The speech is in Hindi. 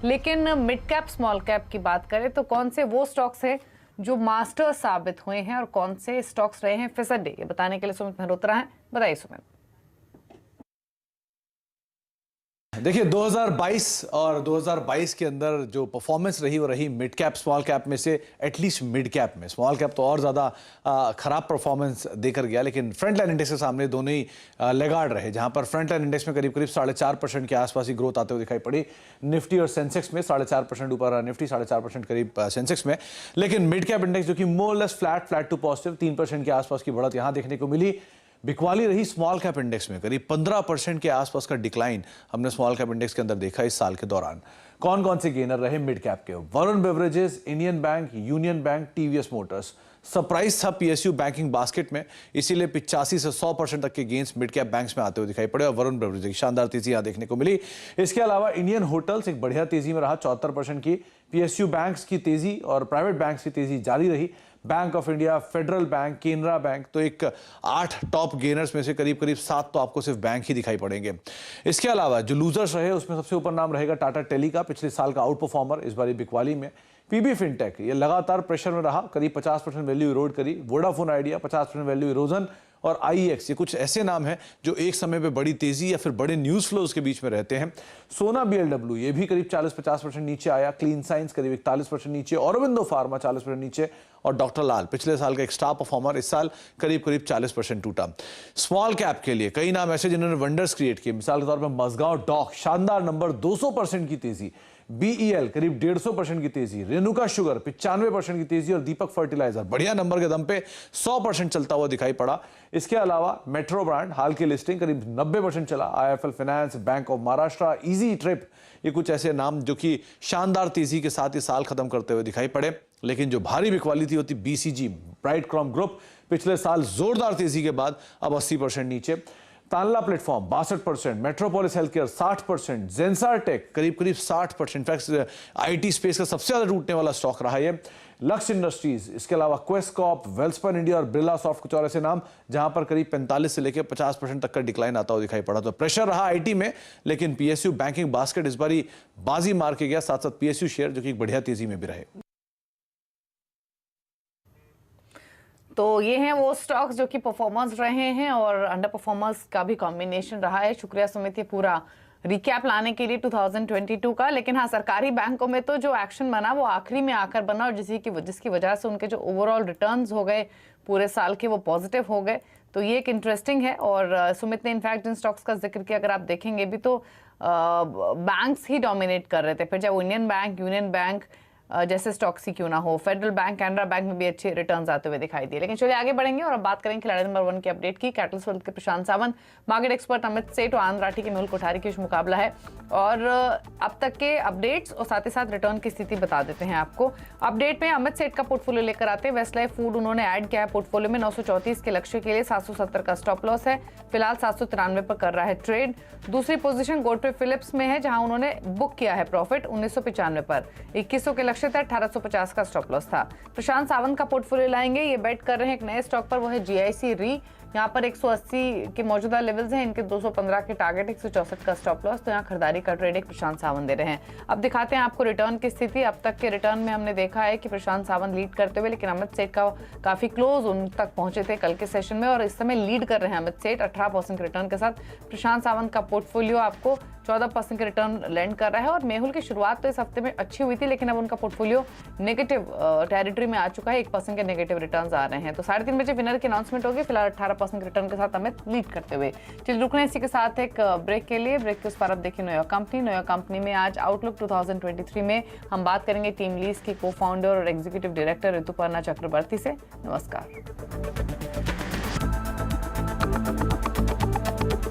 लेकिन मिड कैप स्मॉल कैप की बात करें तो कौन से वो स्टॉक्स हैं जो मास्टर साबित हुए हैं और कौन से स्टॉक्स रहे हैं फिसड्डे, ये बताने के लिए सुमित मल्होत्रा हैं। बताइए सुमित। देखिए 2022 और 2022 के अंदर जो परफॉर्मेंस रही वो रही मिड कैप स्मॉल कैप में से एटलीस्ट मिड कैप में। स्मॉल कैप तो और ज़्यादा खराब परफॉर्मेंस देकर गया, लेकिन फ्रंट लाइन इंडेक्स के सामने दोनों ही लेगार्ड रहे, जहां पर फ्रंट लाइन इंडेक्स में करीब 4.5% के आसपास ही ग्रोथ आते हुए दिखाई पड़ी। निफ्टी और सेंसेक्स में 4.5% ऊपर, निफ्टी 4.5% करीब सेंसेक्स में। लेकिन मिड कैप इंडेक्स जो कि more less flat to positive 3% के आसपास की बढ़त यहां देखने को मिली। बिकवाली रही स्मॉल कैप इंडेक्स में, करीब 15% के आसपास का डिक्लाइन हमने स्मॉल कैप इंडेक्स के अंदर देखा इस साल के दौरान। कौन कौन से गेनर रहे मिड कैप के? Varun beverages, Indian bank, union bank, TVS Motors. Surprise था पीएसयू बैंकिंग बास्केट में, इसीलिए 85 से 100% तक के गेंस मिड कैप बैंक्स में आते हुए दिखाई पड़े और वरुण बेवरेजेस की शानदार तेजी यहां देखने को मिली। इसके अलावा इंडियन होटल्स एक बढ़िया तेजी में रहा, 74% की। पीएसयू बैंक्स की तेजी और प्राइवेट बैंक्स की तेजी जारी रही। Bank of India, federal bank, Canara bank, तो एक 8 टॉप गेनर्स में से करीब 7 तो आपको सिर्फ बैंक ही दिखाई पड़ेंगे। इसके अलावा जो लूजर्स रहे उसमें सबसे ऊपर नाम रहेगा टाटा टेली का, पिछले साल का आउट परफॉर्मर इस बार बिकवाली में। पीबी फिनटेक ये लगातार प्रेशर में रहा, करीब 50% वैल्यू इरोड करी। वोडाफोन आइडिया 50% वैल्यू इरोजन, और आईएक्स ये कुछ ऐसे नाम हैं जो एक समय पे बड़ी तेजी या फिर बड़े न्यूज फ्लोज के बीच में रहते हैं। सोना बीएलडब्ल्यू ये भी करीब 40-50% नीचे आया। क्लीन साइंस करीब 41% नीचे, औरबिंदो फार्मा 40% नीचे, और डॉक्टर लाल पिछले साल का एक स्टार परफॉर्मर इस साल करीब 40% टूटा। स्मॉल कैप के लिए कई नाम ऐसे जिन्होंने वंडर्स क्रिएट किए, मिसाल के तौर पर मजगांव डॉक शानदार नंबर, 200% की तेजी। बीईएल करीब 150% की तेजी, रेणुका शुगर 95% की तेजी, और दीपक फर्टिलाइजर बढ़िया नंबर के दम पे 100% चलता हुआ दिखाई पड़ा। इसके अलावा मेट्रो ब्रांड हाल की लिस्टिंग करीब 90% चला। IFL finance, bank of Maharashtra, easy trip, ये कुछ ऐसे नाम जो कि शानदार तेजी के साथ ये साल खत्म करते हुए दिखाई पड़े। लेकिन जो भारी बिकवाली थी होती बीसीजी, ब्राइट क्रॉम ग्रुप, पिछले साल जोरदार तेजी के बाद अब 80% नीचे। Tanla platform 62%, Metropolis healthcare 60%, Zensar tech करीब 60%। इनफैक्ट आईटी स्पेस का सबसे ज्यादा टूटने वाला स्टॉक रहा है लक्स इंडस्ट्रीज। इसके अलावा क्वेस्टकॉर्प, वेल्सपन इंडिया और बिरला सॉफ्ट कुछ और ऐसे नाम जहां पर करीब 45 से लेकर 50% तक का डिक्लाइन आता हुआ दिखाई पड़ा। तो प्रेशर रहा आईटी में, लेकिन पीएसयू बैंकिंग बास्केट इस बारी बाजी मार के गया, साथ साथ पीएसयू शेयर जो कि एक बढ़िया तेजी में भी रहे। तो ये हैं वो स्टॉक्स जो कि परफॉर्मर्स रहे हैं और अंडर परफॉर्मर्स का भी कॉम्बिनेशन रहा है। शुक्रिया सुमित ये पूरा रिकैप लाने के लिए 2022 का। लेकिन हाँ, सरकारी बैंकों में तो जो एक्शन बना वो आखिरी में आकर बना, और जिसकी वजह से उनके जो ओवरऑल रिटर्न्स हो गए पूरे साल के वो पॉजिटिव हो गए। तो ये एक इंटरेस्टिंग है। और सुमित ने इनफैक्ट जिन स्टॉक्स का जिक्र किया, अगर आप देखेंगे भी तो बैंक्स ही डोमिनेट कर रहे थे। फिर चाहे वो इंडियन बैंक, यूनियन बैंक जैसे स्टॉक्स ही क्यों ना हो, फेडरल बैंक, कैनरा बैंक में भी अच्छे रिटर्न्स आते हुए दिखाई दिए। लेकिन चलिए आगे बढ़ेंगे और अब बात करेंगे खिलाड़ी नंबर 1 की अपडेट की। कैटलिस्ट वेल्थ के प्रशांत सावंत, मार्केट एक्सपर्ट अमित सेठ और आनंद राठी के मेहुल कोठारी के बीच मुकाबला है। और अब तक के अपडेट्स और साथ ही साथ रिटर्न की स्थिति बता देते हैं आपको। अपडेट में अमित सेठ का पोर्टफोलियो लेकर आते हैं। वेस्टलाइफ फूड उन्होंने ऐड किया है पोर्टफोलियो में। 934 के लक्ष्य के लिए 770 का स्टॉप लॉस है, फिलहाल 793 पर कर रहा है ट्रेड। दूसरी पोजीशन गोडफ्रे फिलिप्स में है, जहां उन्होंने बुक किया है प्रॉफिट 1995 पर। 2100 के लक्ष्य था, 1850 का स्टॉप लॉस था। प्रशांत सावंत का पोर्टफोलियो लाएंगे, ये बेट कर रहे हैं एक नए स्टॉक पर, वो है जीआईसी री। यहाँ पर 180 के मौजूदा लेवल्स हैं, इनके 215 के टारगेट, 164 का स्टॉप लॉस। तो यहाँ खरीदारी का ट्रेड एक प्रशांत सावंत दे रहे हैं। अब दिखाते हैं आपको रिटर्न की स्थिति। अब तक के रिटर्न में हमने देखा है कि प्रशांत सावंत लीड करते हुए, लेकिन अमित सेठ का काफी क्लोज उन तक पहुंचे थे कल के सेशन में, और इस समय लीड कर रहे हैं अमित सेठ 18% के रिटर्न के साथ। प्रशांत सावंत का पोर्टफोलियो आपको 14% के रिटर्न लैंड कर रहा है। और मेहुल की शुरुआत तो इस हफ्ते में अच्छी हुई थी, लेकिन अब उनका पोर्टफोलियो नेगेटिव टेरिटरी में आ चुका है, 1% के नेगेटिव रिटर्न्स आ रहे हैं। तो 3:30 बजे विनर की अनाउंसमेंट होगी। फिलहाल 18% के रिटर्न के साथ अमित लीड करते हुए। चलिए रुकने इसी के साथ एक ब्रेक के लिए। ब्रेक के उस पर अब देखिए नोया कंपनी। नोया कंपनी में आज आउटलुक 2023 में हम बात करेंगे टीम लीज की को फाउंडर और एग्जीक्यूटिव डायरेक्टर ऋतुपर्णा चक्रवर्ती से। नमस्कार।